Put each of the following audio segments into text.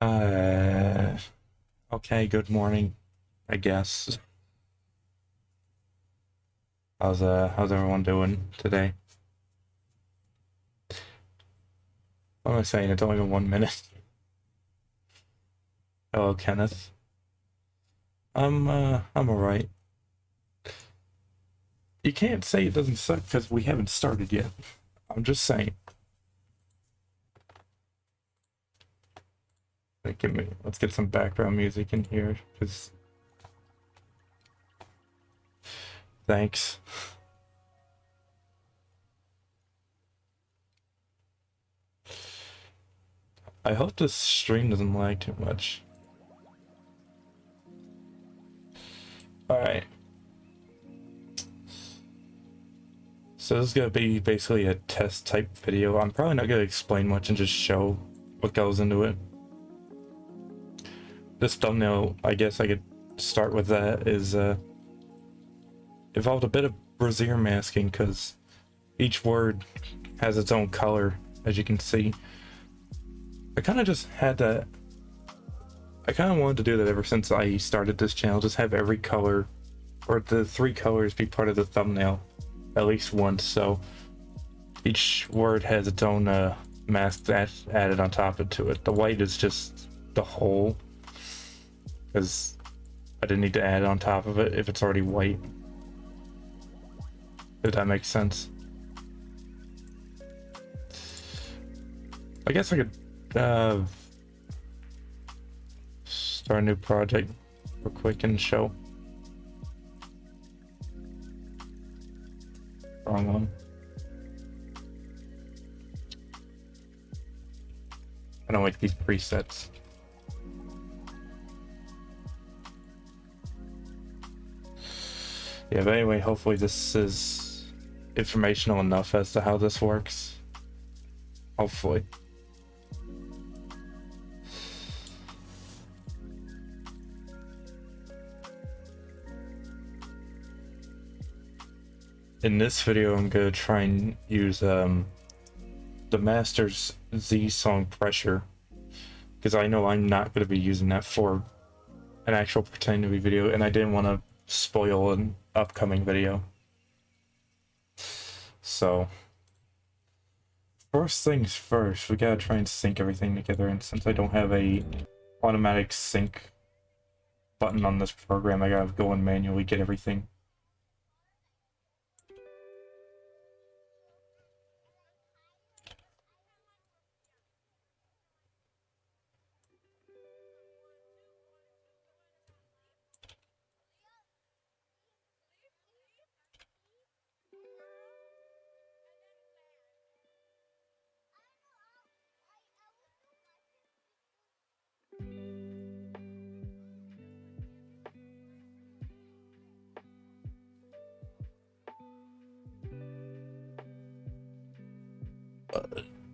Uh, okay, good morning, I guess. How's everyone doing today? What am I saying? It's only been 1 minute. Hello, Kenneth. I'm alright. You can't say it doesn't suck because we haven't started yet. I'm just saying. Like, let's get some background music in here, because thanks. I hope this stream doesn't lag too much. Alright. So this is gonna be basically a test type video. I'm probably not gonna explain much and just show what goes into it. This thumbnail, I guess I could start with that, is involved a bit of brassiere masking because each word has its own color, as you can see. I kind of just had that. I kind of wanted to do that ever since I started this channel, just have every color, or the 3 colors, be part of the thumbnail at least once, so each word has its own mask that's added on top of it. The white is just the whole, because I didn't need to add it on top of it if it's already white. If that makes sense. I guess I could start a new project real quick and show. Wrong one. I don't like these presets. Yeah, but anyway, hopefully this is informational enough as to how this works. Hopefully. In this video, I'm gonna try and use the Master's Z song Pressure, because I know I'm not gonna be using that for an actual pretend to be video, and I didn't want to spoil an upcoming video. So, first things first, we gotta try and sync everything together, and since I don't have a automatic sync button on this program, I gotta go and manually get everything.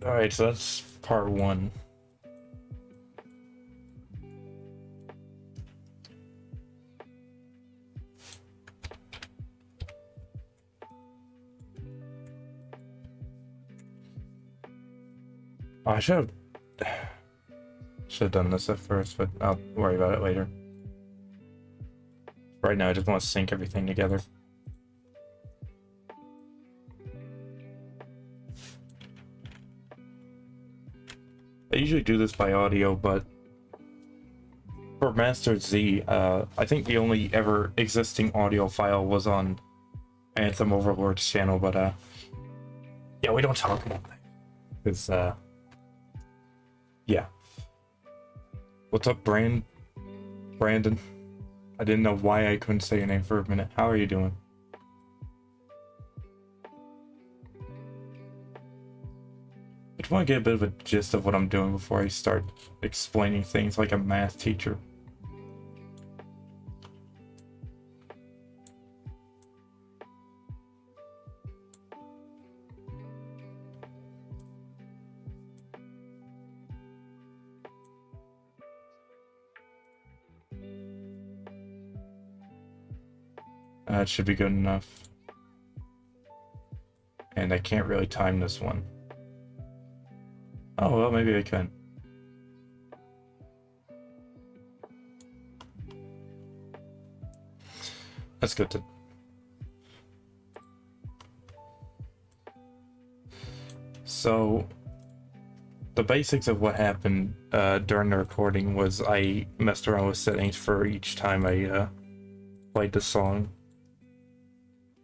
Alright, so that's part 1. Oh, I should have done this at first, but I'll worry about it later. Right now, I just want to sync everything together. I usually do this by audio, but for Master Z, I think the only ever existing audio file was on Anthem Overlord's channel, but yeah, we don't talk about that. Because, yeah. What's up, Brandon? I didn't know why I couldn't say your name for a minute. How are you doing? I just want to get a bit of a gist of what I'm doing before I start explaining things like a math teacher. That should be good enough. And I can't really time this one. Oh, well, maybe I can. That's good to... So, the basics of what happened during the recording was I messed around with settings for each time I played the song.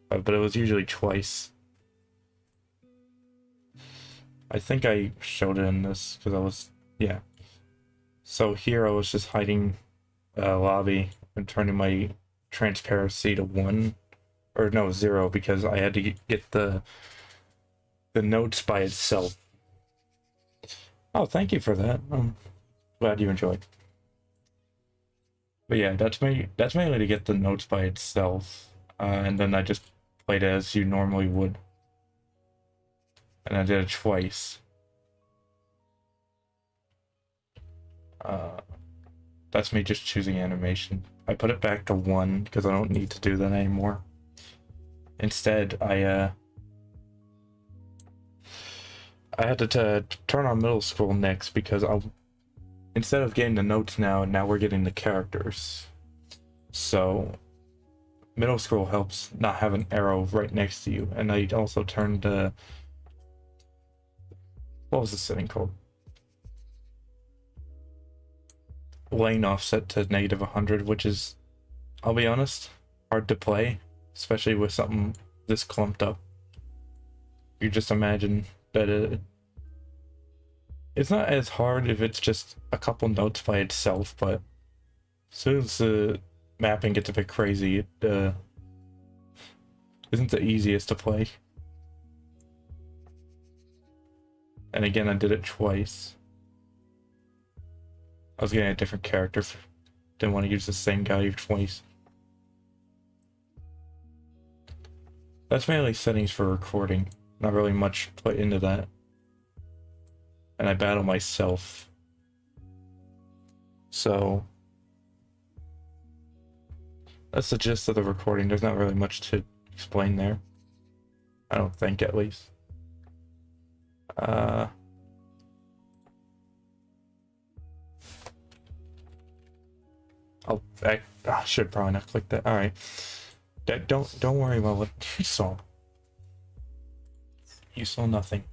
But it was usually twice. I think I showed it in this, because I was... yeah. So here I was just hiding lobby and turning my transparency to 1. Or no, 0, because I had to get the notes by itself. Oh, thank you for that. I'm glad you enjoyed. But yeah, that's mainly to get the notes by itself. And then I just played it as you normally would. And I did it twice. That's me just choosing animation. I put it back to 1 because I don't need to do that anymore. Instead, I had to turn on middle scroll next because instead of getting the notes now we're getting the characters. So middle scroll helps not have an arrow right next to you. And I also turned the... what was the setting called? Lane offset to -100, which is, I'll be honest, hard to play, especially with something this clumped up. You just imagine that it's not as hard if it's just a couple notes by itself, but as soon as the mapping gets a bit crazy, it isn't the easiest to play. And again, I did it twice. I was getting a different character. Didn't want to use the same guy twice. That's mainly settings for recording. Not really much put into that. And I battle myself. So that's the gist of the recording. There's not really much to explain there. I don't think, at least. I should probably not click that. All right. Don't worry about what you saw. You saw nothing.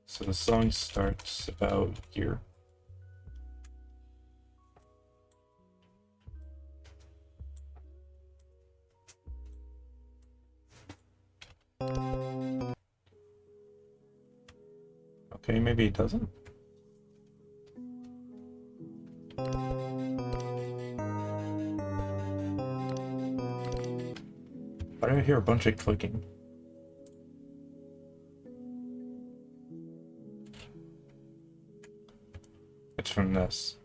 So the song starts about here. Okay, maybe it doesn't. Why do I hear a bunch of clicking? It's from this.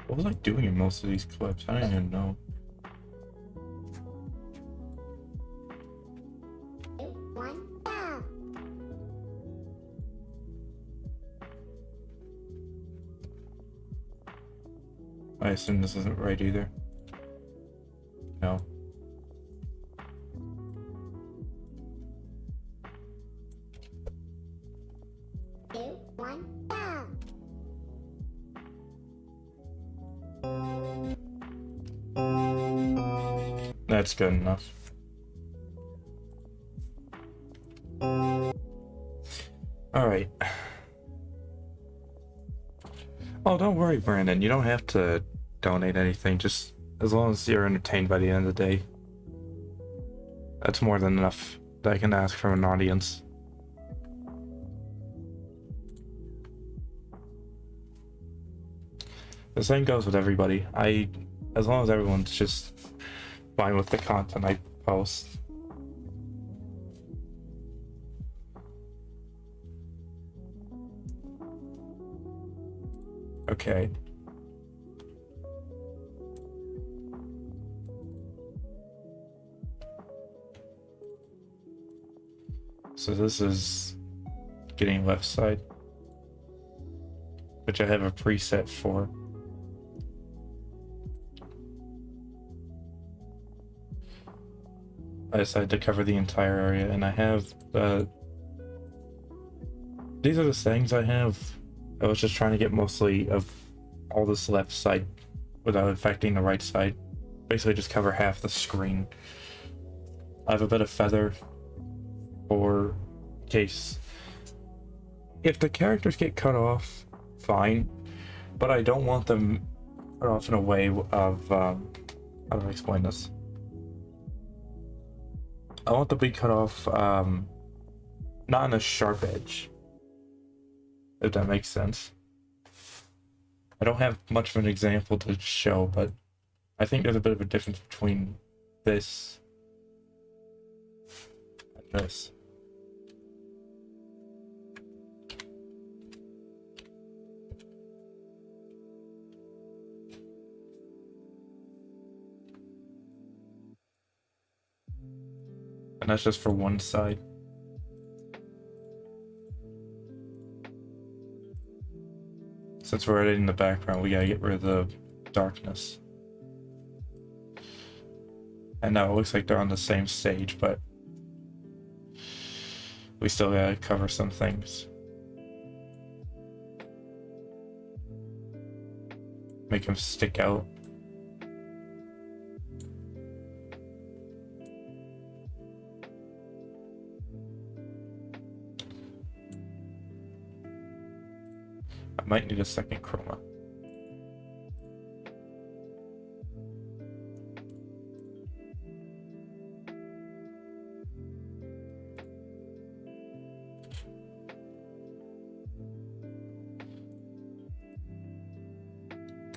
What was I doing in most of these clips? I don't even know. I assume this isn't right either. No. That's good enough. Alright. Oh, don't worry, Brandon. You don't have to donate anything, just as long as you're entertained by the end of the day. That's more than enough that I can ask from an audience. The same goes with everybody. As long as everyone's just fine with the content I post. Okay. So this is getting left side, which I have a preset for. I decided to cover the entire area, and I have these are the settings I have. I was just trying to get mostly of all this left side without affecting the right side. Basically just cover half the screen. I have a bit of feather for case if the characters get cut off, fine, but I don't want them cut off in a way of how do I explain this? I want them to be cut off not on a sharp edge, if that makes sense. I don't have much of an example to show, but I think there's a bit of a difference between this and this. And that's just for one side. Since we're editing the background, we gotta get rid of the darkness. And now it looks like they're on the same stage, but we still gotta cover some things. Make them stick out. I might need a second chroma.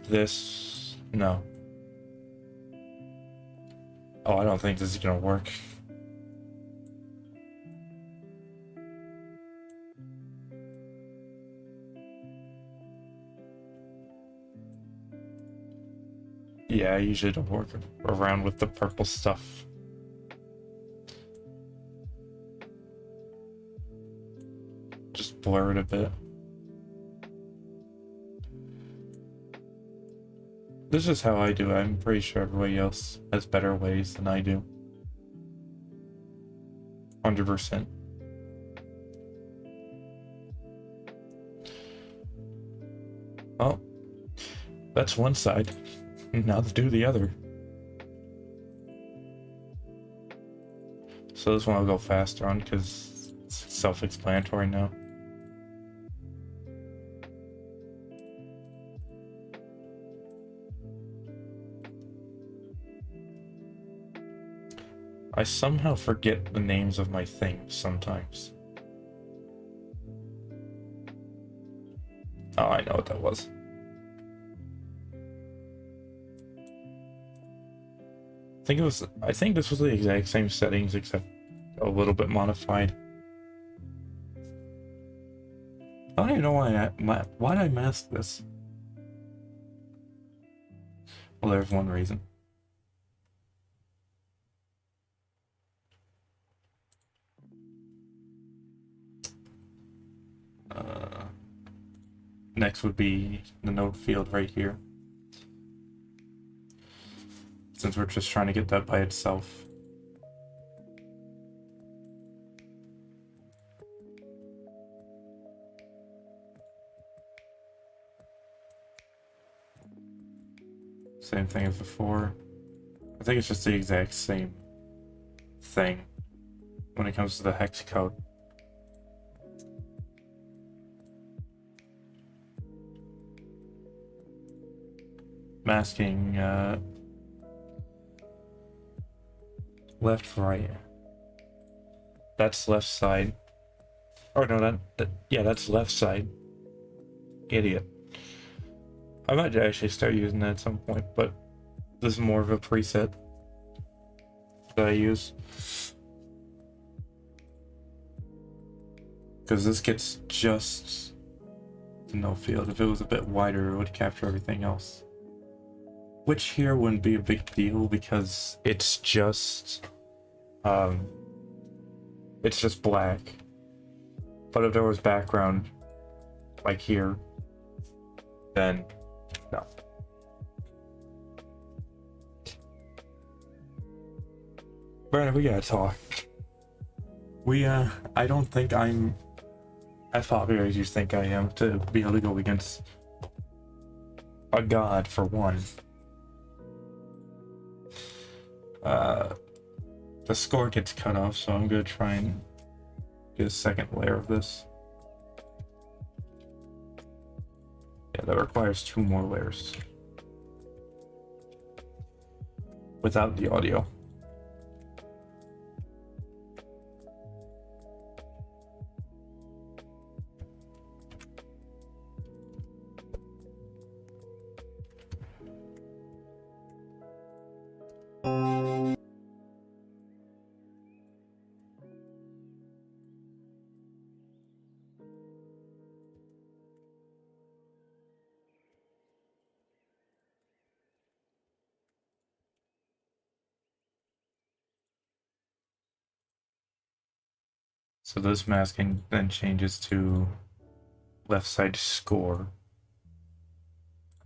This, no. Oh, I don't think this is gonna work. Yeah, I usually don't work around with the purple stuff. Just blur it a bit. This is how I do it. I'm pretty sure everybody else has better ways than I do. 100%. Well, that's one side. Now let's do the other. So this one I'll go faster on because it's self-explanatory now. I somehow forget the names of my things sometimes. Oh, I know what that was. I think this was the exact same settings except a little bit modified. I don't even know why did I mask this? Well, there's one reason. Next would be the node field right here. Since we're just trying to get that by itself. Same thing as before. I think it's just the exact same thing when it comes to the hex code. Masking left, right. That's left side. Or no, yeah, that's left side. Idiot. I might actually start using that at some point, but this is more of a preset that I use. Because this gets just no field. If it was a bit wider, it would capture everything else. Which here wouldn't be a big deal because it's just black. But if there was background, like here, then no. Brandon, we gotta talk. I don't think I'm as popular as you think I am to be able to go against a god, for one. The score gets cut off, so I'm gonna try and get a second layer of this. Yeah, that requires 2 more layers without the audio. So this masking then changes to left side score.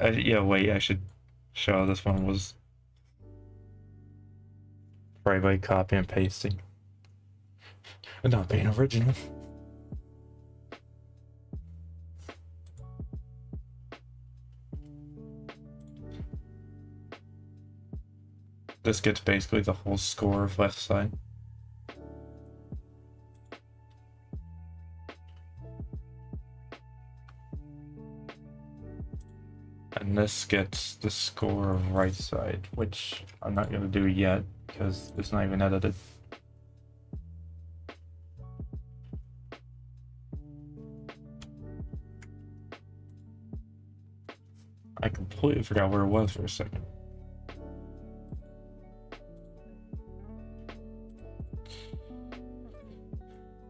Yeah, wait, I should show how this one was right by copy and pasting. And not being original. This gets basically the whole score of left side. And this gets the score of right side, which I'm not gonna do yet because it's not even edited. I completely forgot where it was for a second.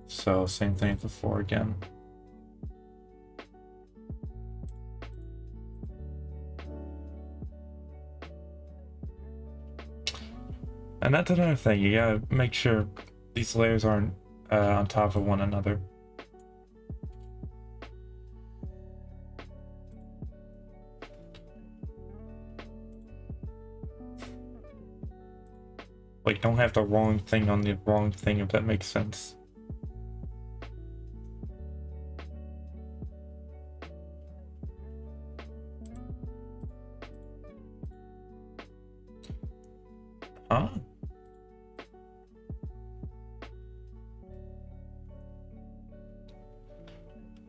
So same thing as before again. And that's another thing, you gotta make sure these layers aren't on top of one another. Like, don't have the wrong thing on the wrong thing, if that makes sense. Huh?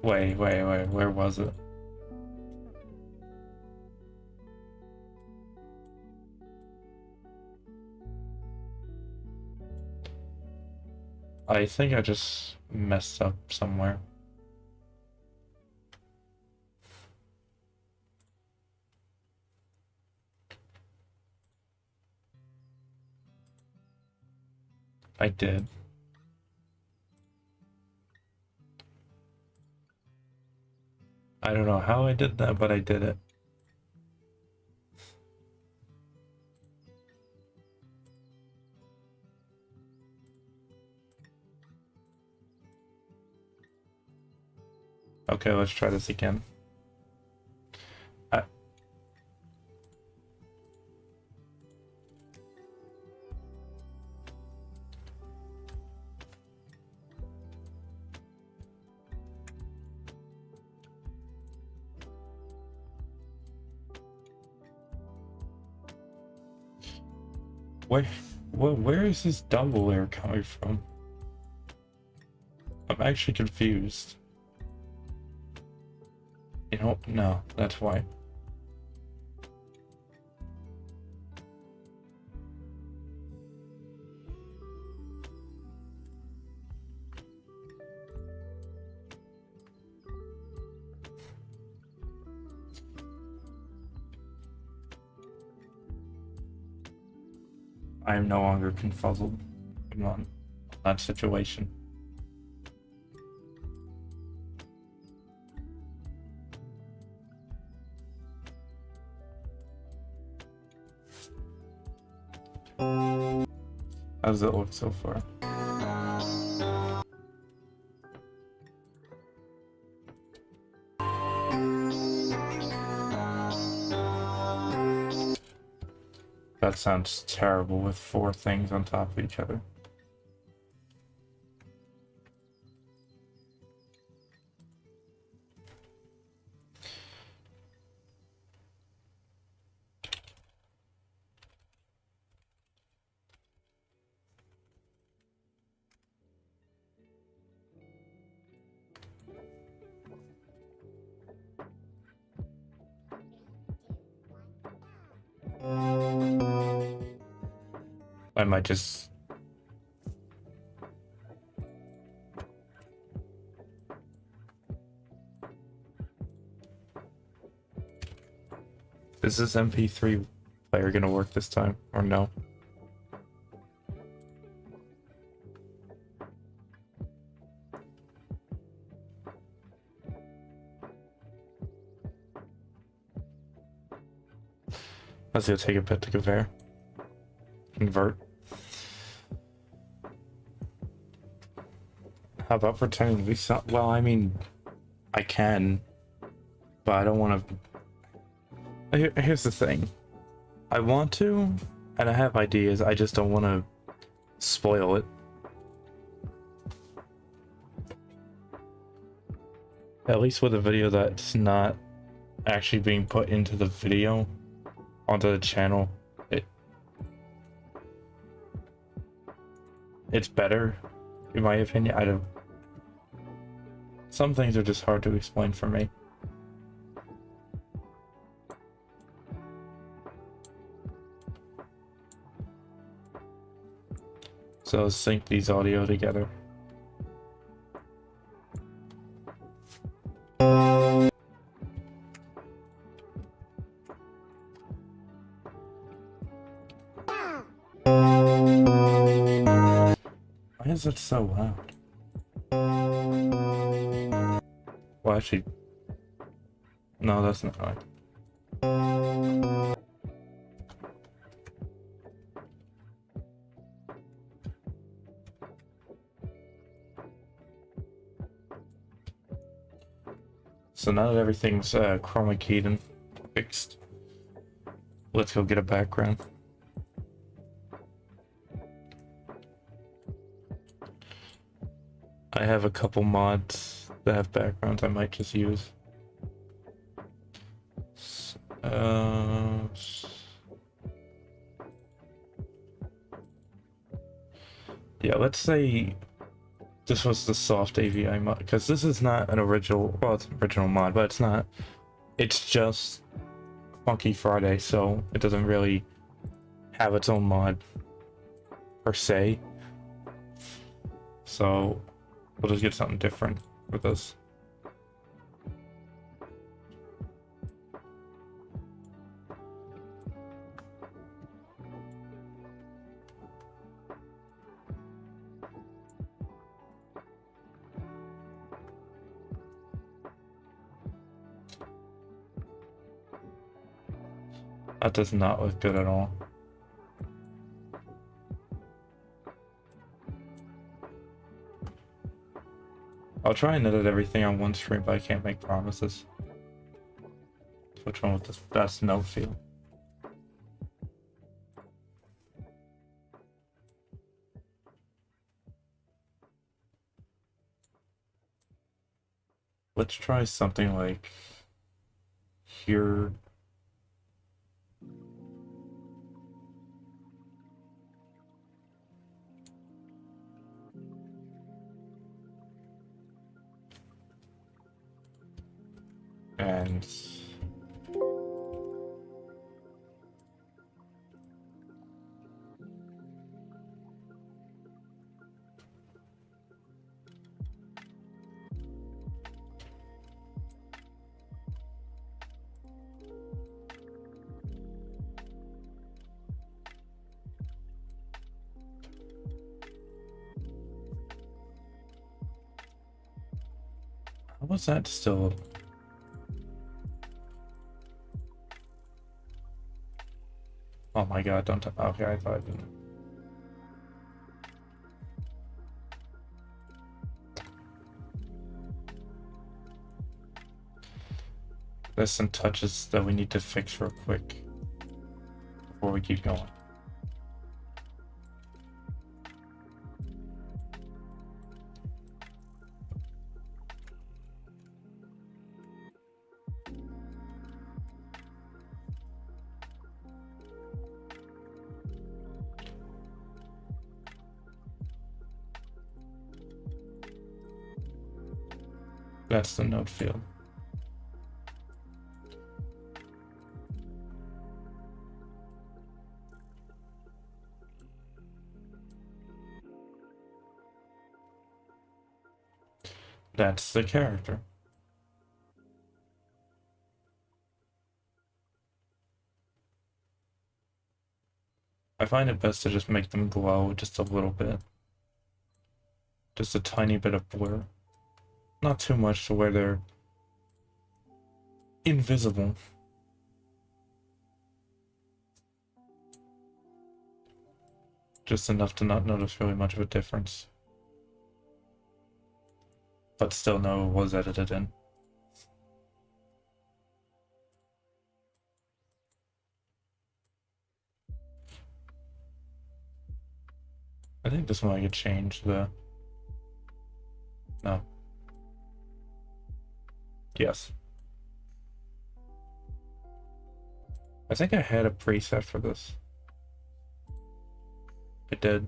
Wait, where was it? I think I just messed up somewhere. I did. I don't know how I did that, but I did it. Okay, let's try this again. Where is this double layer coming from? I'm actually confused. You know, no, that's why. I am no longer confuzzled on that situation. does it look so far? That sounds terrible with 4 things on top of each other. I might just... Is this MP3 player gonna work this time, or no? Let's go take a bit to convert. How about pretending to be some? Well, I mean, I can, but I don't want to. Here's the thing. I want to, and I have ideas, I just don't want to spoil it. At least with a video that's not actually being put into the video, onto the channel, it's better, in my opinion. I don't... Some things are just hard to explain for me. So let's sync these audio together. Why is it so loud? Well, actually, no, that's not right. So now that everything's chroma keyed and fixed, let's go get a background. I have a couple mods that have backgrounds I might just use. Yeah, let's say this was the soft AVI mod, because this is not an original, well, it's an original mod, but it's not, it's just Funky Friday, so it doesn't really have its own mod per se. So we'll just get something different with this. That does not look good at all. I'll try and edit everything on one stream, but I can't make promises. Which one with the best note feel? Let's try something like here. And how was that still? Oh my god, don't... Okay, I thought I didn't. There's some touches that we need to fix real quick before we keep going. That's the node field. That's the character. I find it best to just make them glow just a little bit. Just a tiny bit of blur. Not too much to where they're invisible. Just enough to not notice really much of a difference. But still know it was edited in. I think this one I could change the... No. Yes. I think I had a preset for this. I did.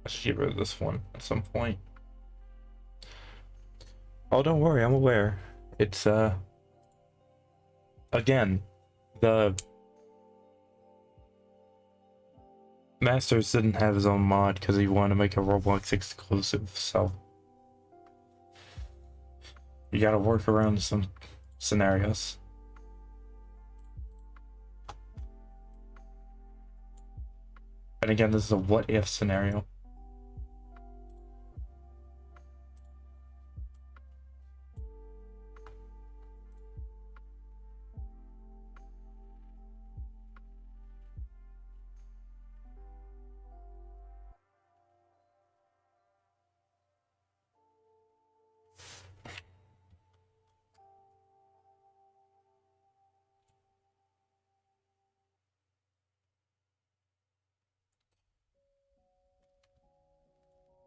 I should get rid of this one at some point. Oh, don't worry, I'm aware. It's, again, the Masters didn't have his own mod because he wanted to make a Roblox exclusive, so you gotta work around some scenarios. And again, this is a what-if scenario.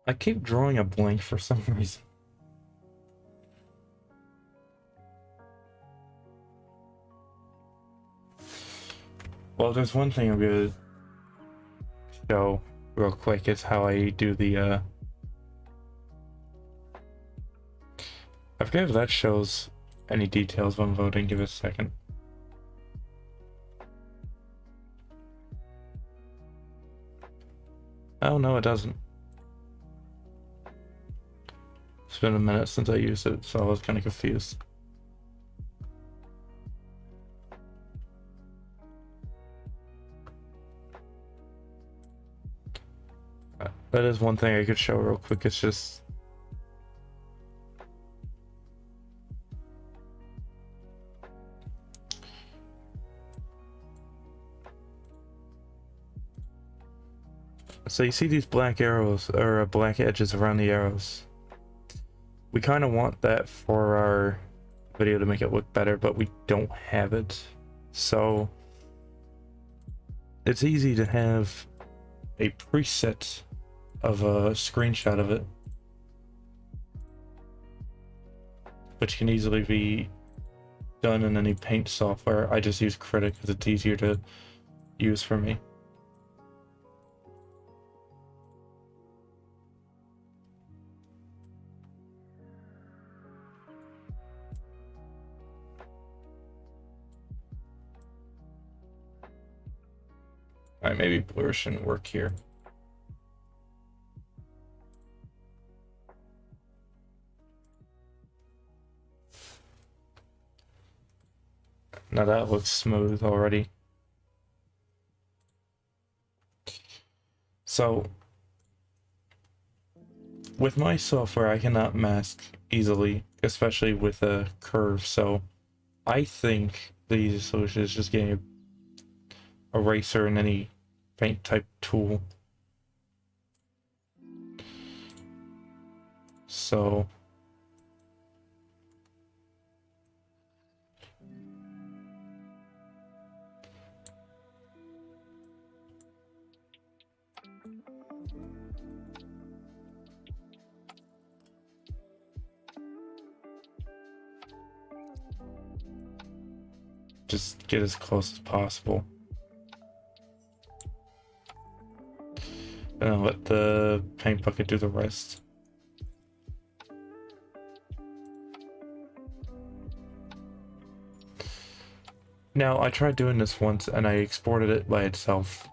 I keep drawing a blank for some reason. Well, there's one thing I'm gonna show real quick is how I do the, I forget if that shows any details when voting. Give it a second. Oh, no, it doesn't. It's been a minute since I used it, so I was kind of confused. That is one thing I could show real quick. It's just... So you see these black arrows, or black edges around the arrows. We kind of want that for our video to make it look better, but we don't have it. So it's easy to have a preset of a screenshot of it, which can easily be done in any paint software. I just use Critic because it's easier to use for me. Alright, maybe blur shouldn't work here. Now that looks smooth already. So, with my software, I cannot mask easily, especially with a curve, so I think the easiest solution is just getting an eraser and any paint type tool. So just get as close as possible. And then let the paint bucket do the rest. Now, I tried doing this once and I exported it by itself.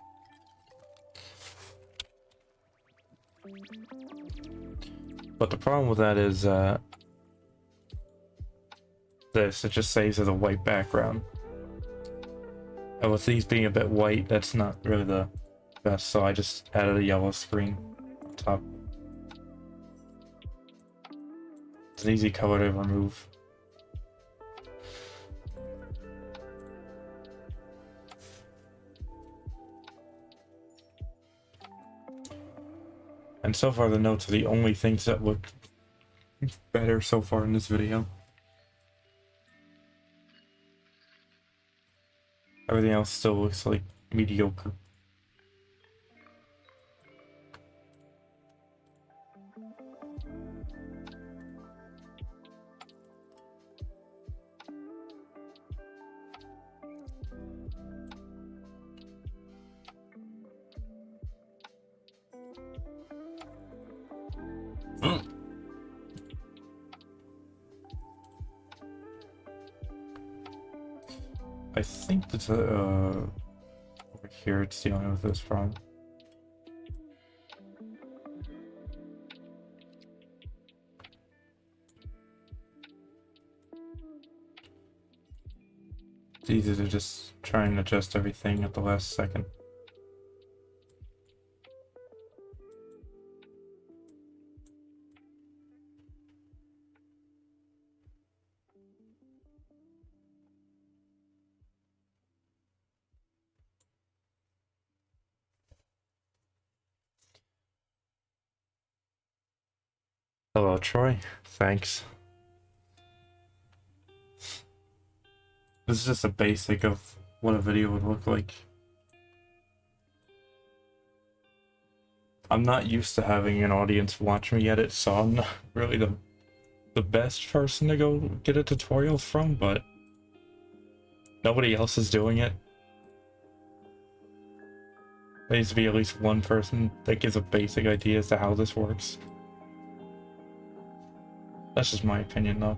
But the problem with that is, it just saves as a white background. And with these being a bit white, that's not really the best, so I just added a yellow screen on top. It's an easy color to remove. And so far the notes are the only things that look better so far in this video. Everything else still looks like mediocre. I think that's over here it's dealing with this problem. It's easy to just try and adjust everything at the last second. Hello, Troy. Thanks. This is just a basic of what a video would look like. I'm not used to having an audience watch me edit, so I'm not really the best person to go get a tutorial from, but nobody else is doing it. There needs to be at least one person that gives a basic idea as to how this works. That's just my opinion, though.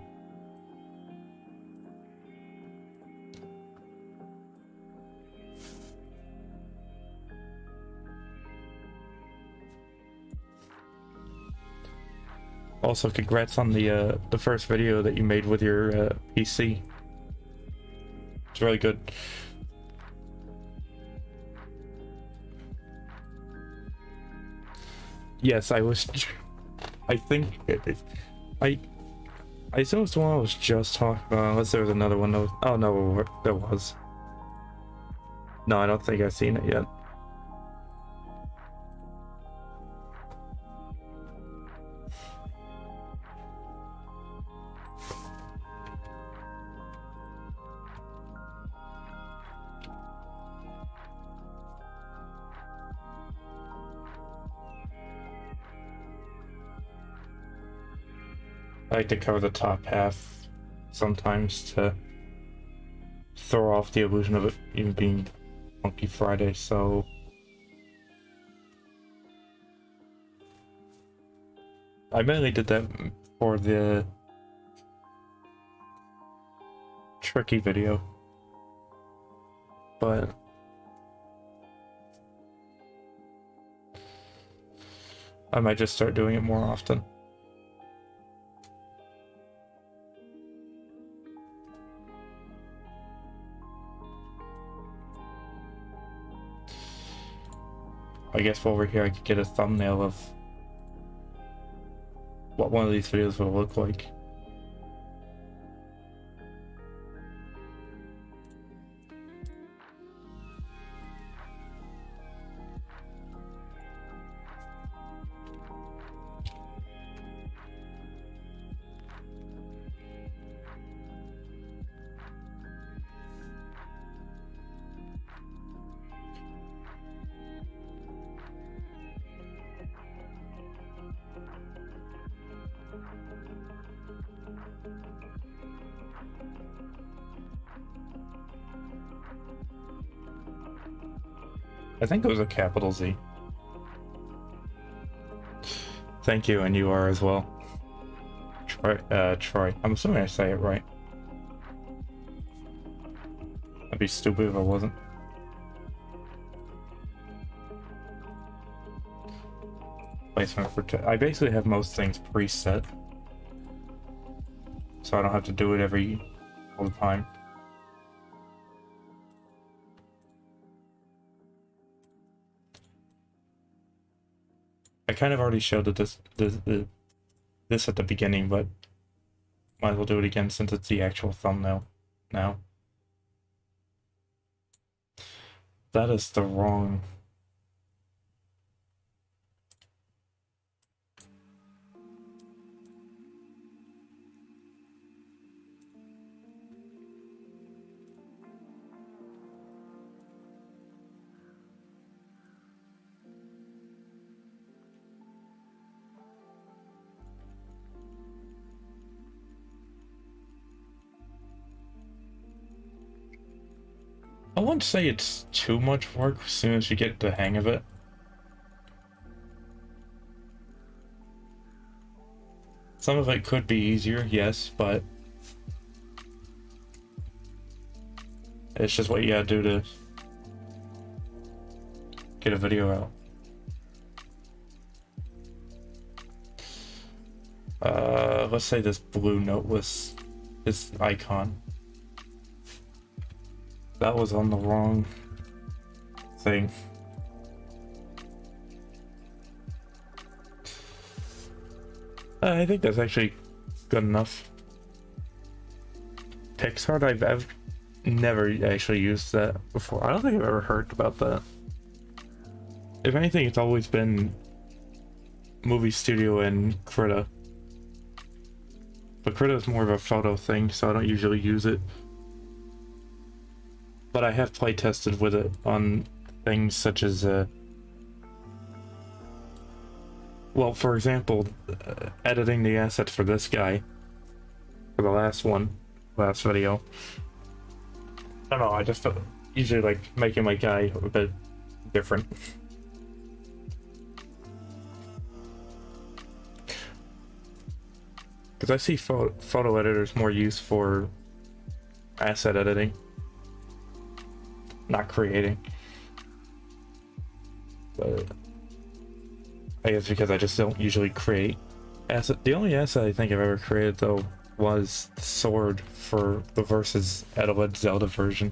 Also, congrats on the first video that you made with your PC. It's really good. Yes, I was. I think I assume it's the one I was just talking about. Unless there was another one. That was, oh no, there was. No, I don't think I've seen it yet. I like to cover the top half sometimes to throw off the illusion of it even being Funky Friday, so I mainly did that for the tricky video, but I might just start doing it more often. I guess while we're here I could get a thumbnail of what one of these videos would look like. I think it was a capital Z. Thank you, and you are as well. Troy. I'm assuming I say it right. I'd be stupid if I wasn't. Placement for I basically have most things preset, so I don't have to do it all the time. I kind of already showed it this at the beginning, but might as well do it again since it's the actual thumbnail now. That is the wrong... I won't say it's too much work as soon as you get the hang of it. Some of it could be easier, yes, but it's just what you gotta do to get a video out. Let's say this blue note was this icon. That was on the wrong thing. I think that's actually good enough. PixArt, I've never actually used that before. I don't think I've ever heard about that. If anything, it's always been Movie Studio and Krita. But Krita is more of a photo thing, so I don't usually use it. But I have play tested with it on things such as, well, for example, editing the assets for this guy, for the last video. I don't know, I just usually like making my guy a bit different. Because I see photo editors more used for asset editing, not creating. But I guess because I just don't usually create asset. The only asset I think I've ever created though was the sword for the Versus Adelaide Zelda version.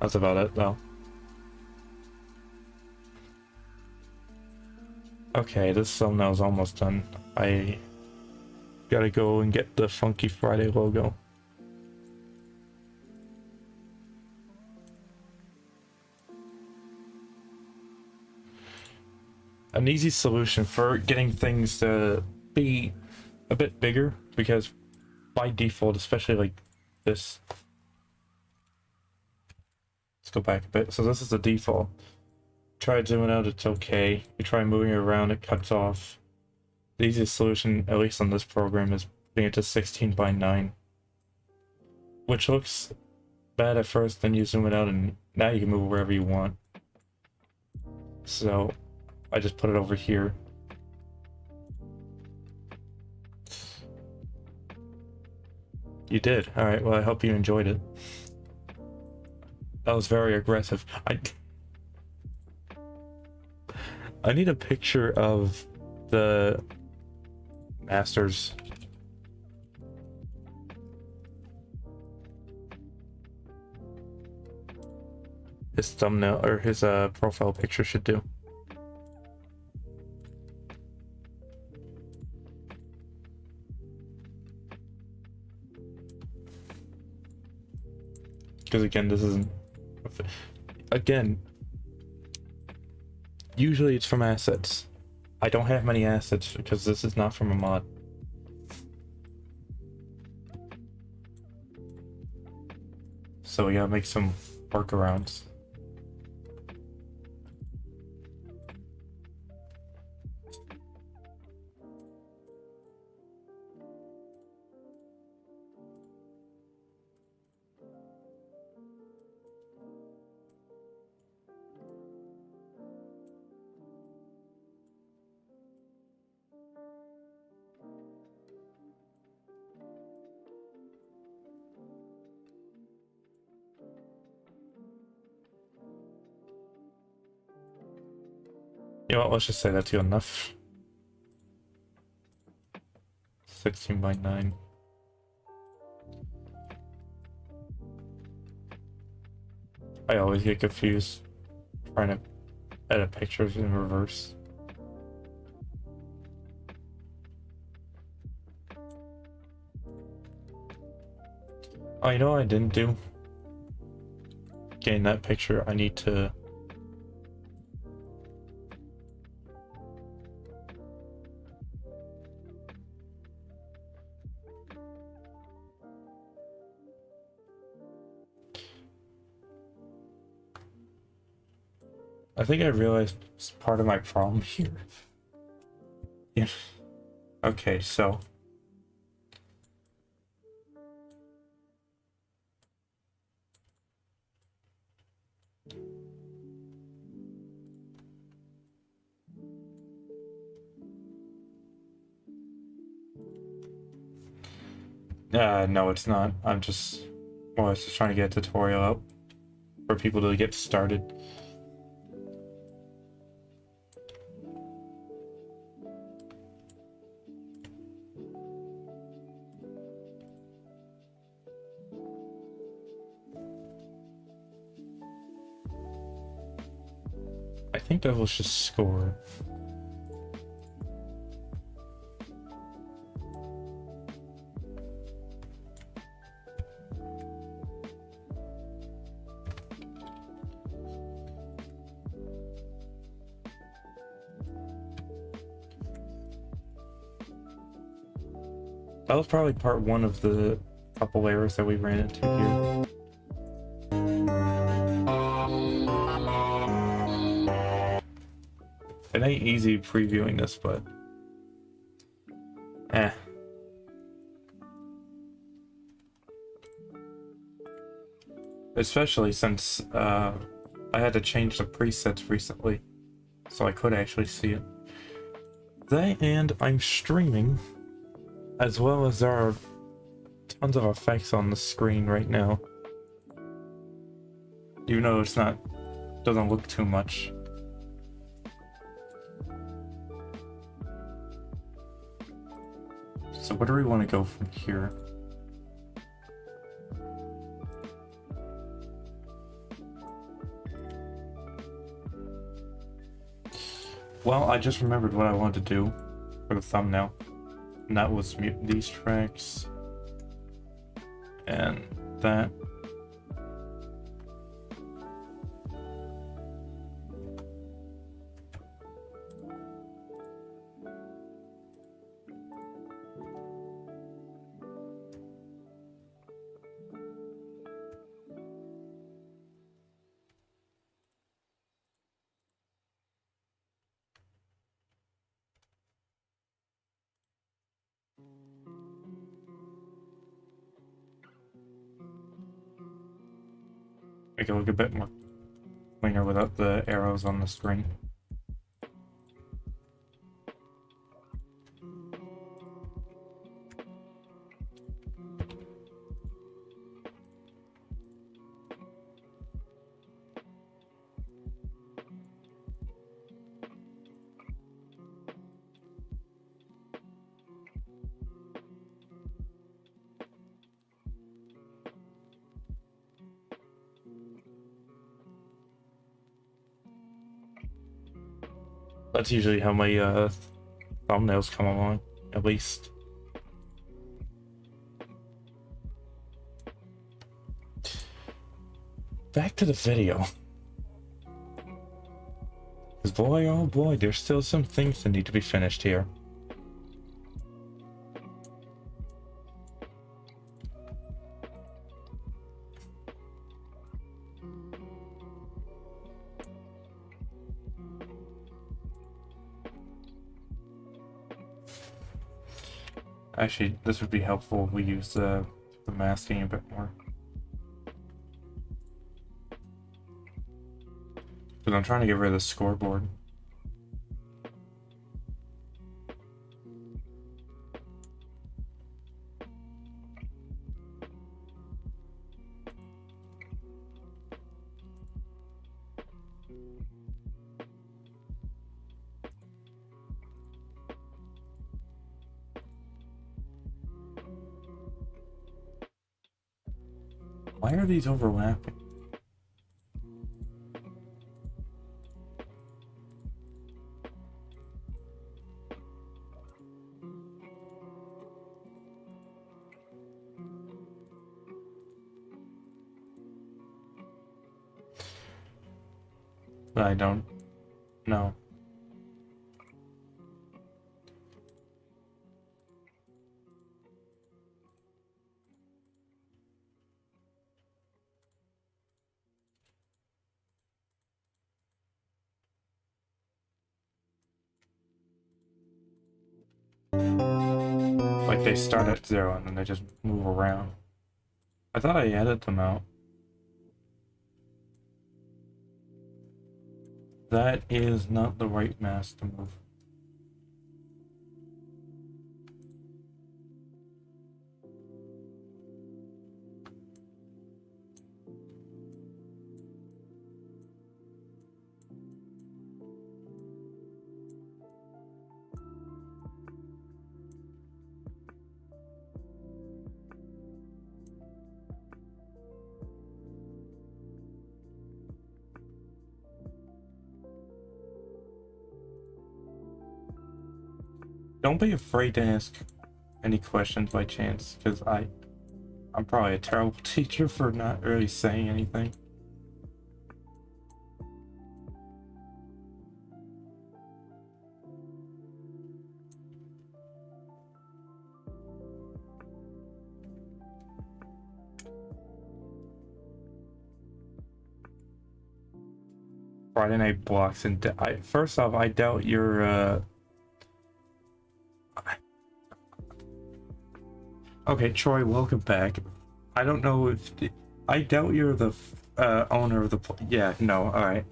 That's about it though. Okay, this thumbnail's almost done. I gotta go and get the Funky Friday logo. An easy solution for getting things to be a bit bigger, because by default, especially like this, let's go back a bit. So this is the default. Try zooming out, it's okay. You try moving it around, it cuts off. The easiest solution, at least on this program, is putting it to 16:9, which looks bad at first, then you zoom it out and now you can move wherever you want. So I just put it over here. You did. Alright, well I hope you enjoyed it. That was very aggressive. I need a picture of the Masters. His thumbnail, or his profile picture should do. Because again, this isn't... Again, usually it's from assets. I don't have many assets because this is not from a mod. So we gotta make some workarounds. You know what, let's just say that's good enough. 16 by 9. I always get confused trying to edit pictures in reverse. Oh, you know what I didn't do? Getting that picture, I need to... I think I realized it's part of my problem here. Yeah. Okay, so... no, it's not. I'm just... Well, I was just trying to get a tutorial up for people to get started. I think that was just score. That was probably part one of the couple errors that we ran into here. It ain't easy previewing this, but... Especially since I had to change the presets recently, so I could actually see it. That, and I'm streaming, as well as there are tons of effects on the screen right now. Even though it's not, doesn't look too much. So where do we want to go from here? Well, I just remembered what I wanted to do for the thumbnail. And that was mute these tracks. And that. Make it look a bit more cleaner without the arrows on the screen. That's usually how my thumbnails come along, at least. back to the video. Because boy, oh boy, there's still some things that need to be finished here. Actually, this would be helpful if we use the masking a bit more. Because I'm trying to get rid of the scoreboard. Why are these overlapping? I don't know. Like they start at 0 and then they just move around. I thought I edited them out. That is not the right mask to move. Don't be afraid to ask any questions by chance, because I'm probably a terrible teacher for not really saying anything. Friday night blocks and first off, I doubt you're okay, Troy, welcome back. I don't know if I doubt you're the owner of the yeah, no, all right.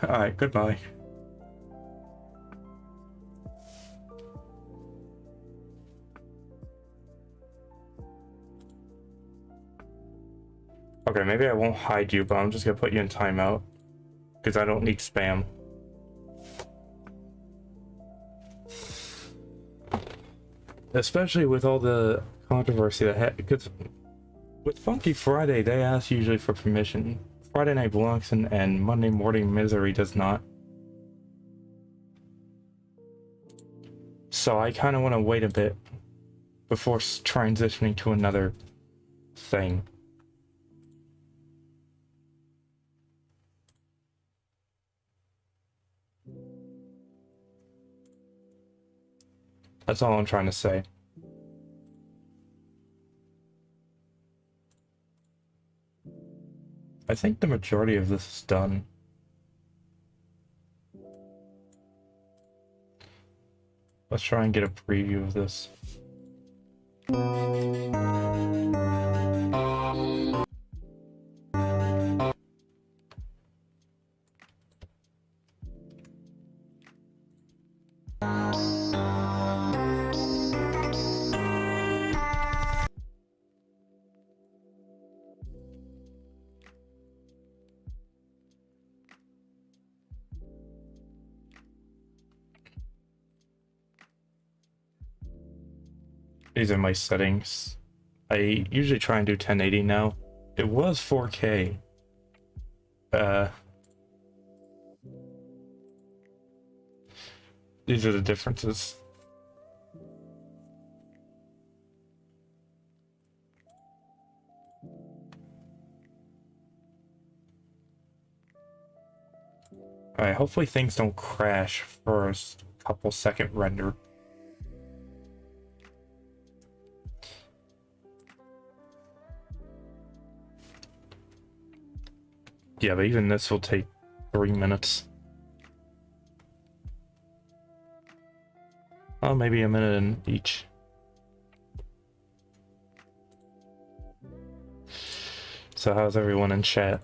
All right, goodbye. Okay, maybe I won't hide you, but I'm just gonna put you in timeout because I don't need spam. Especially with all the controversy that had, because with Funky Friday, they ask usually for permission. Friday Night Blocks and Monday Morning Misery does not. So I kind of want to wait a bit before transitioning to another thing. That's all I'm trying to say. I think the majority of this is done. Let's try and get a preview of this. These are my settings. I usually try and do 1080 now. It was 4K. These are the differences. Alright, hopefully things don't crash for a couple second render. Yeah, but even this will take 3 minutes. Oh, maybe a minute in each. So how's everyone in chat?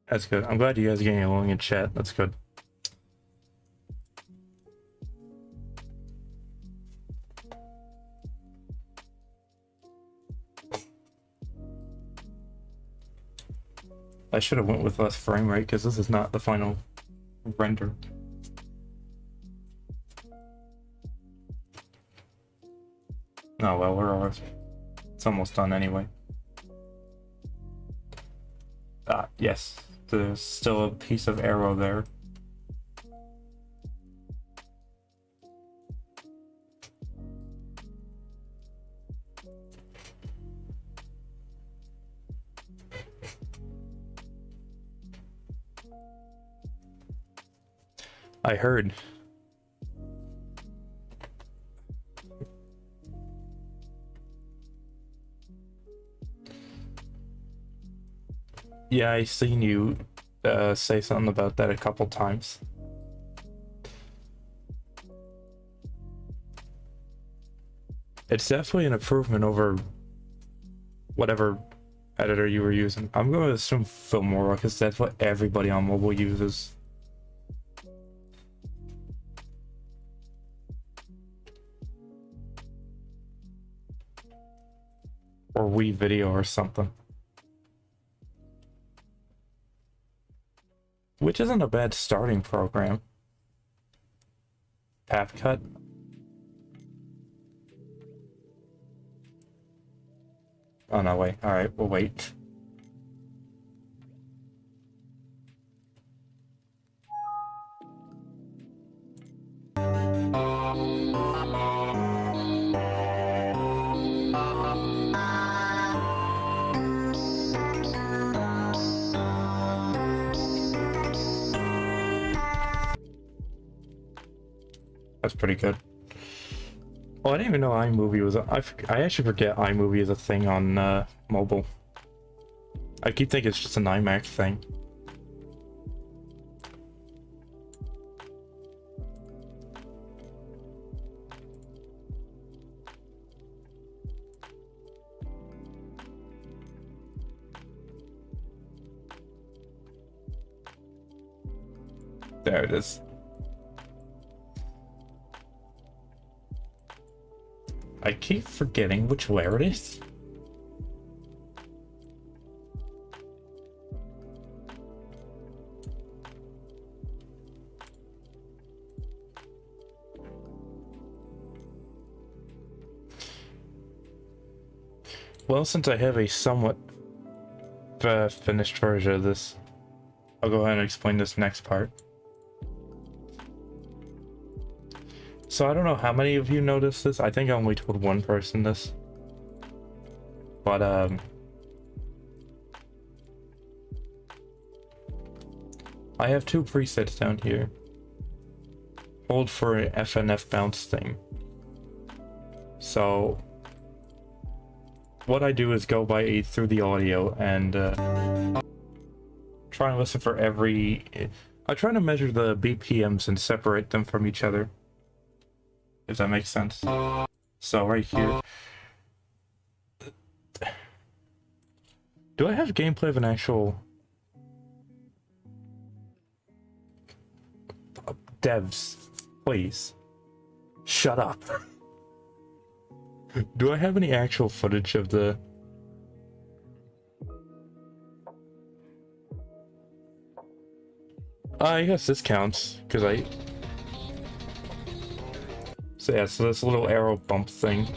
That's good. I'm glad you guys are getting along in chat. That's good. I should have went with less frame rate because this is not the final render. Oh well, it's almost done anyway. Ah, yes. There's still a piece of arrow there. I heard. Yeah, I seen you say something about that a couple times. It's definitely an improvement over whatever editor you were using. I'm going to assume Filmora because that's what everybody on mobile uses. Or Wii Video or something. Which isn't a bad starting program. CapCut. Oh no, wait. Alright, we'll wait. That's pretty good. Oh, I didn't even know iMovie was I actually forget iMovie is a thing on mobile. I keep thinking it's just an iMac thing. There it is. I keep forgetting which layer it is. Well, since I have a somewhat finished version of this, I'll go ahead and explain this next part. So I don't know how many of you noticed this. I think I only told one person this. But I have two presets down here. Hold for an FNF bounce thing. So what I do is go by through the audio and try and listen for every... I try to measure the BPMs and separate them from each other, if that makes sense. So right here, do I have gameplay of an actual devs? Please shut up. Do I have any actual footage of the... I guess this counts, because So yeah, so this little arrow bump thing,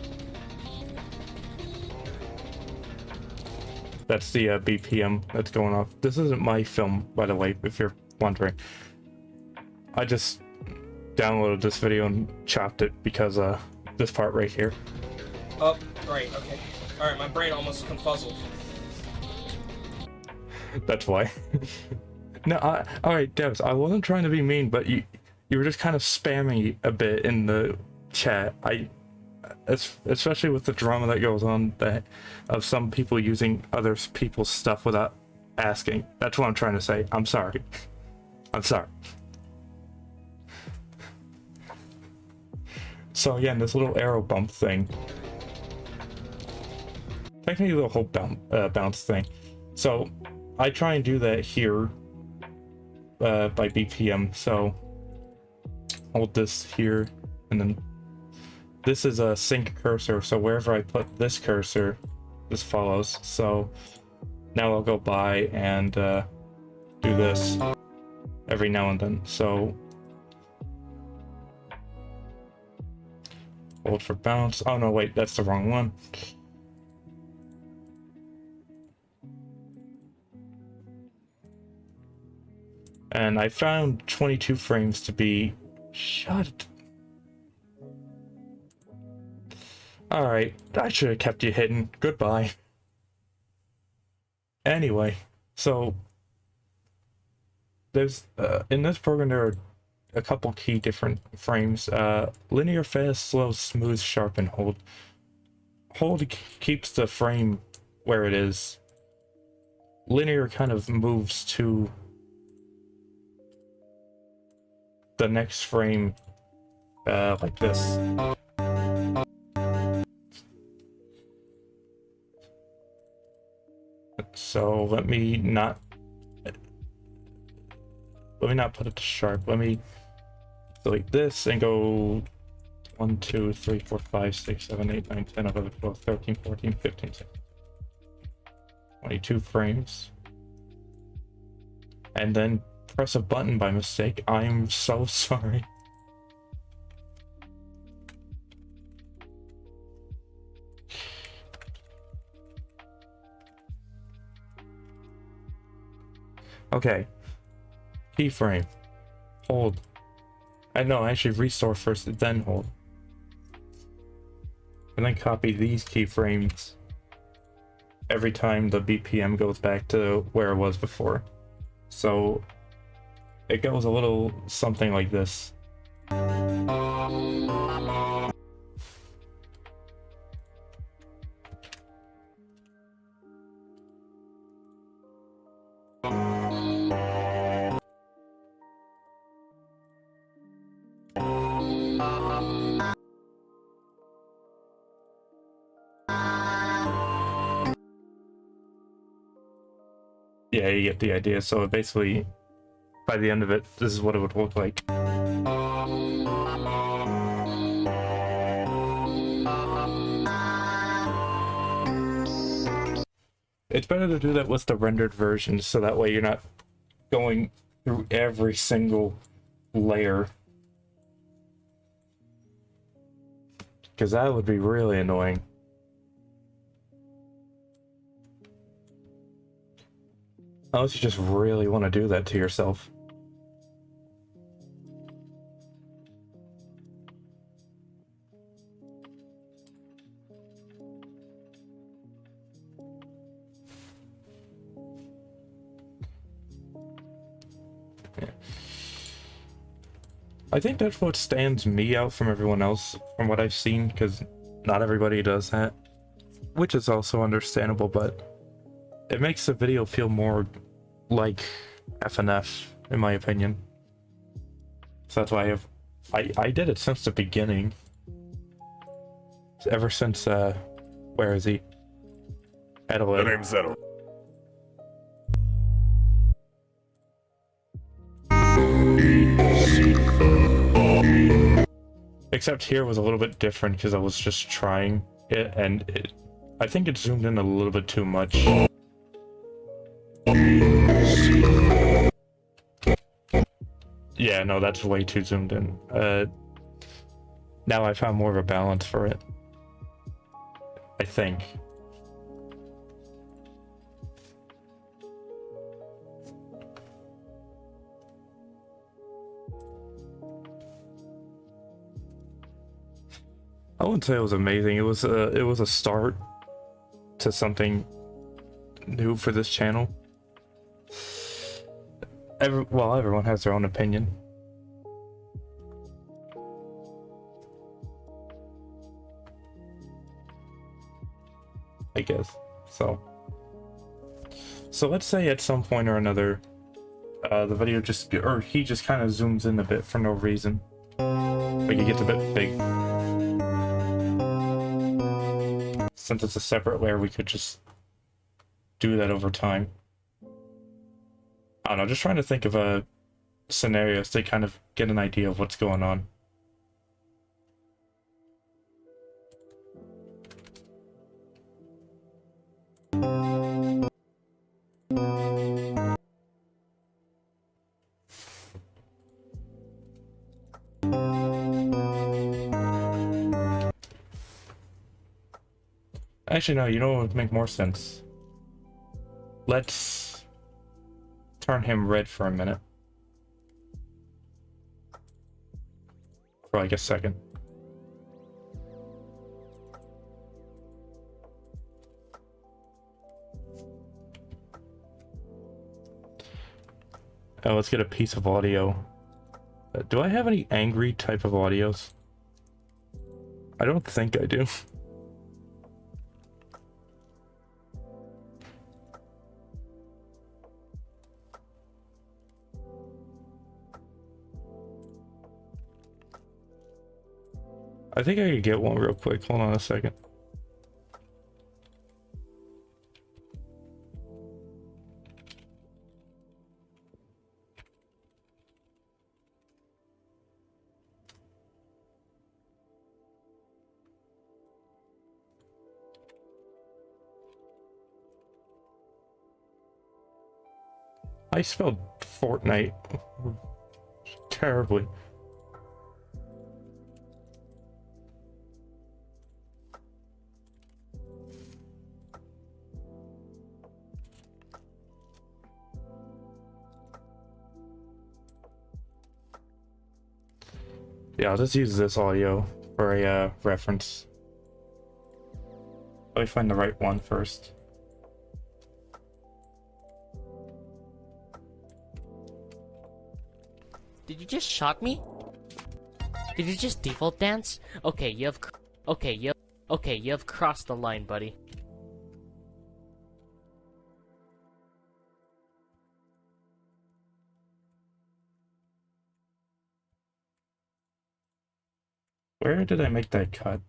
that's the BPM that's going off. This isn't my film, by the way, if you're wondering. I just downloaded this video and chopped it because this part right here. Oh, right, okay. Alright, my brain almost confuzzled. That's why. No, alright, Devs, I wasn't trying to be mean, but you were just kind of spamming a bit in the chat. Especially with the drama that goes on of some people using other people's stuff without asking. That's what I'm trying to say. I'm sorry. I'm sorry. So again, this little arrow bump thing. Technically the whole bounce thing. So I try and do that here by BPM. So hold this here, and then this is a sync cursor. So wherever I put this cursor, this follows. So now I'll go by and do this every now and then. So hold for bounce. Oh no, wait, that's the wrong one. And I found 22 frames to be... Shut. Alright, I should have kept you hidden. Goodbye. Anyway, so there's in this program there are a couple key different frames. Linear, fast, slow, smooth, sharp, and hold. Hold keeps the frame where it is. Linear kind of moves to the next frame like this. So let me not put it to sharp. Let me delete this and go 1, 2, 3, 4, 5, 6, 7, 8, 9, 10, 11, 12, 13, 14, 15, 16, 22 frames. And then press a button by mistake. I'm so sorry. Okay. Keyframe. Hold. I know, actually restore first, then hold. And then copy these keyframes every time the BPM goes back to where it was before. So it goes a little something like this. Yeah, you get the idea. So basically, by the end of it, this is what it would look like. It's better to do that with the rendered version, so that way you're not going through every single layer. Because that would be really annoying. Unless you just really want to do that to yourself. Yeah. I think that's what stands me out from everyone else, from what I've seen, because not everybody does that. Which is also understandable, but it makes the video feel more like FNF, in my opinion. So that's why I did it since the beginning. Ever since, where is he? Adelaide. The name's Zero. Except here was a little bit different because I was just trying it, and I think it zoomed in a little bit too much. Yeah, no, that's way too zoomed in. Now I found more of a balance for it, I think. I wouldn't say it was amazing. It was a start to something new for this channel. Well, everyone has their own opinion. I guess. So let's say at some point or another, the video he just kind of zooms in a bit for no reason. Like it gets a bit big. Since it's a separate layer, we could just do that over time. I don't know, just trying to think of scenarios to kind of get an idea of what's going on. Actually, no, you know what would make more sense? Let's turn him red for a minute. For like a second. Oh, let's get a piece of audio. Do I have any angry type of audios? I don't think I do. I think I could get one real quick. Hold on a second. I spelled Fortnite terribly. Yeah, I'll just use this audio for a reference. Let me find the right one first. Did you just shock me? Did you just default dance? Okay, you have crossed the line, buddy. Where did I make that cut?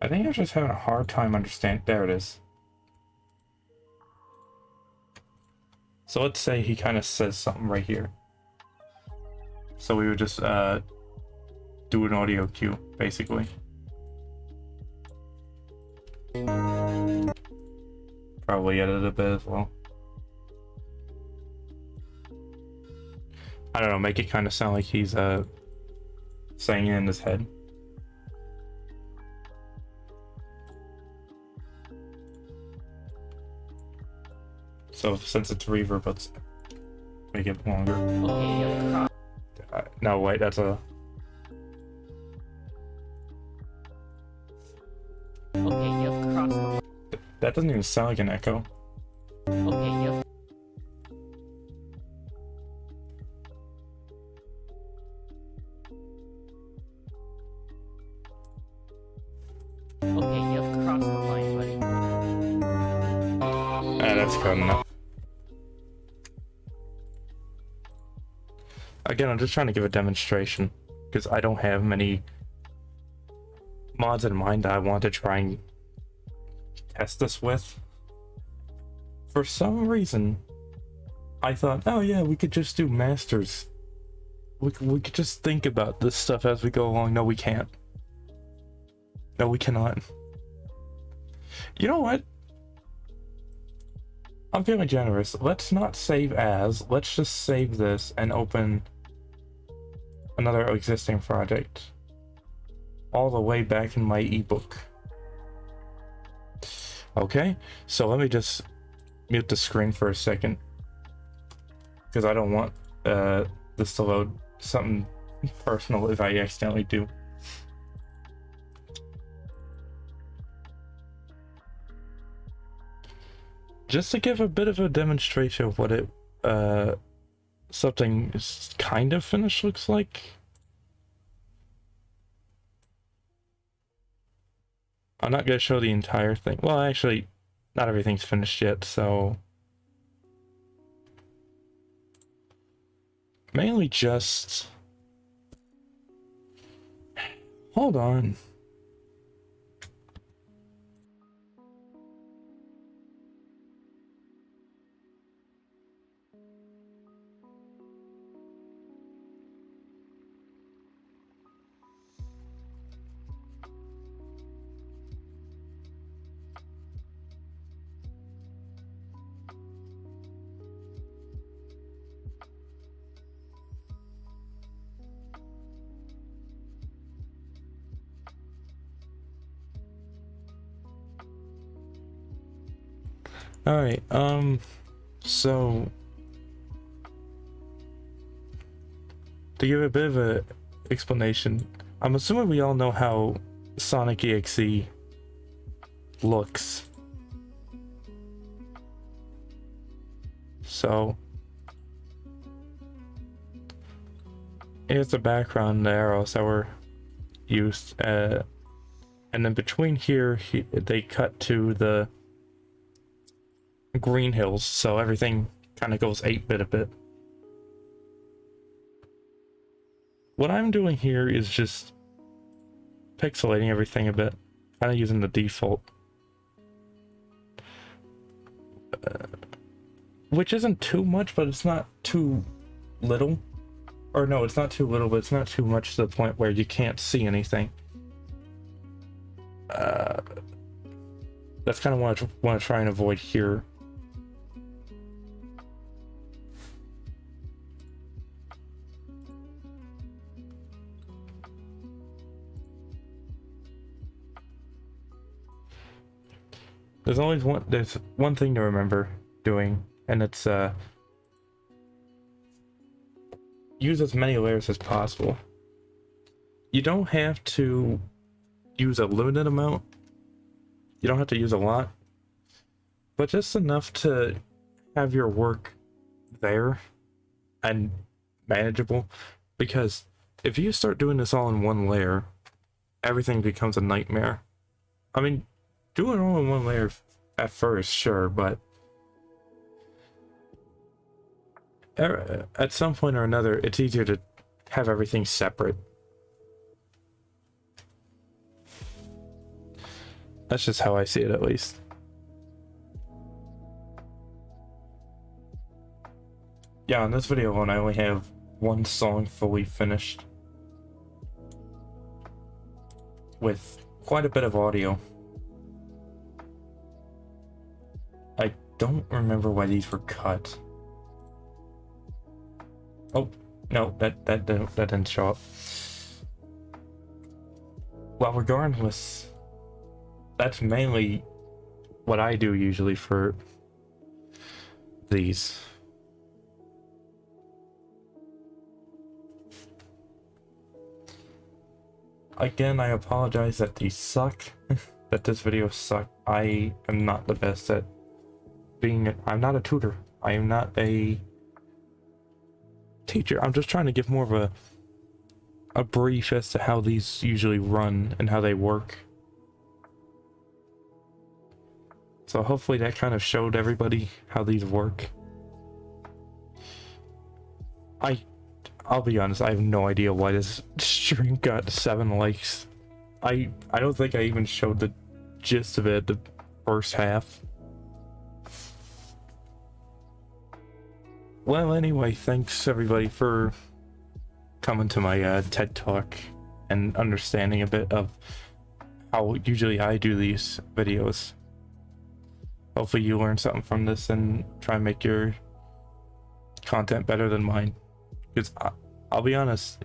I think I'm just having a hard time understanding. There it is. So let's say he kind of says something right here. So we would just do an audio cue, basically. Probably edit a bit as well. I don't know, make it kind of sound like he's saying it in his head. So since it's reverb, let's make it longer. Okay, No, wait, that's a... Okay, you have crossed the line. That doesn't even sound like an echo. Okay, you have... Okay, you have crossed the line, buddy. Ah, that's good enough. Again, I'm just trying to give a demonstration, because I don't have many mods in mind that I want to try and test this with. For some reason, I thought, oh yeah, we could just do masters. We could just think about this stuff as we go along. No, we can't. No, we cannot. You know what? I'm feeling generous. Let's not save as. Let's just save this and open another existing project. All the way back in my ebook. Okay, so let me just mute the screen for a second, because I don't want this to load something personal if I accidentally do. Just to give a bit of a demonstration of what it something is kind of finished looks like. I'm not gonna show the entire thing. Well, actually, not everything's finished yet, so mainly just hold on. All right, so to give a bit of a explanation, I'm assuming we all know how Sonic EXE looks. So here's the background, the arrows that were used, and then between here, they cut to the green hills, so everything kind of goes 8-bit a bit. What I'm doing here is just pixelating everything a bit, kind of using the default, which isn't too much, but it's not too little. Or no, it's not too little, but it's not too much to the point where you can't see anything. That's kind of what I want to try and avoid here. There's one thing to remember doing, and it's use as many layers as possible. You don't have to use a limited amount. You don't have to use a lot, but just enough to have your work there and manageable. Because if you start doing this all in one layer, everything becomes a nightmare. I mean, do it all in one layer at first, sure, but at some point or another, it's easier to have everything separate. That's just how I see it, at least. Yeah, in this video alone, I only have one song fully finished, with quite a bit of audio. I don't remember why these were cut. Oh, no, that didn't show up. Well, regardless, that's mainly what I do usually for these. Again, I apologize that these suck, that this video sucked. I am not the best at I'm not a tutor. I am not a teacher. I'm just trying to give more of a brief as to how these usually run and how they work. So hopefully that kind of showed everybody how these work. I'll be honest, I have no idea why this stream got 7 likes. I don't think I even showed the gist of it the first half. Well, anyway, thanks everybody for coming to my TED Talk and understanding a bit of how usually I do these videos. Hopefully you learn something from this and try and make your content better than mine. Because I'll be honest,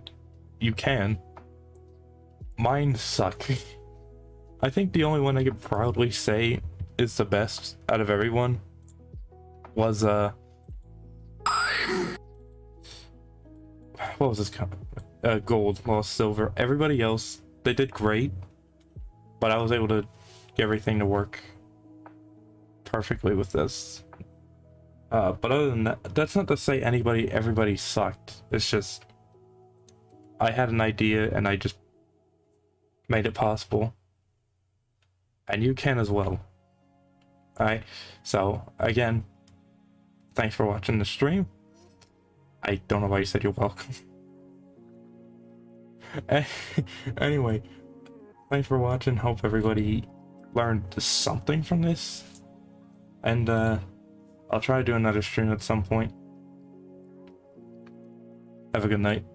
you can. Mine suck. I think the only one I could proudly say is the best out of everyone was what was this gold, lost silver. Everybody else, they did great, but I was able to get everything to work perfectly with this. But other than that, that's not to say everybody sucked. It's just I had an idea and I just made it possible, and you can as well. Alright, so again, thanks for watching the stream. I don't know why you said you're welcome. Anyway, thanks for watching. Hope everybody learned something from this, and I'll try to do another stream at some point. Have a good night.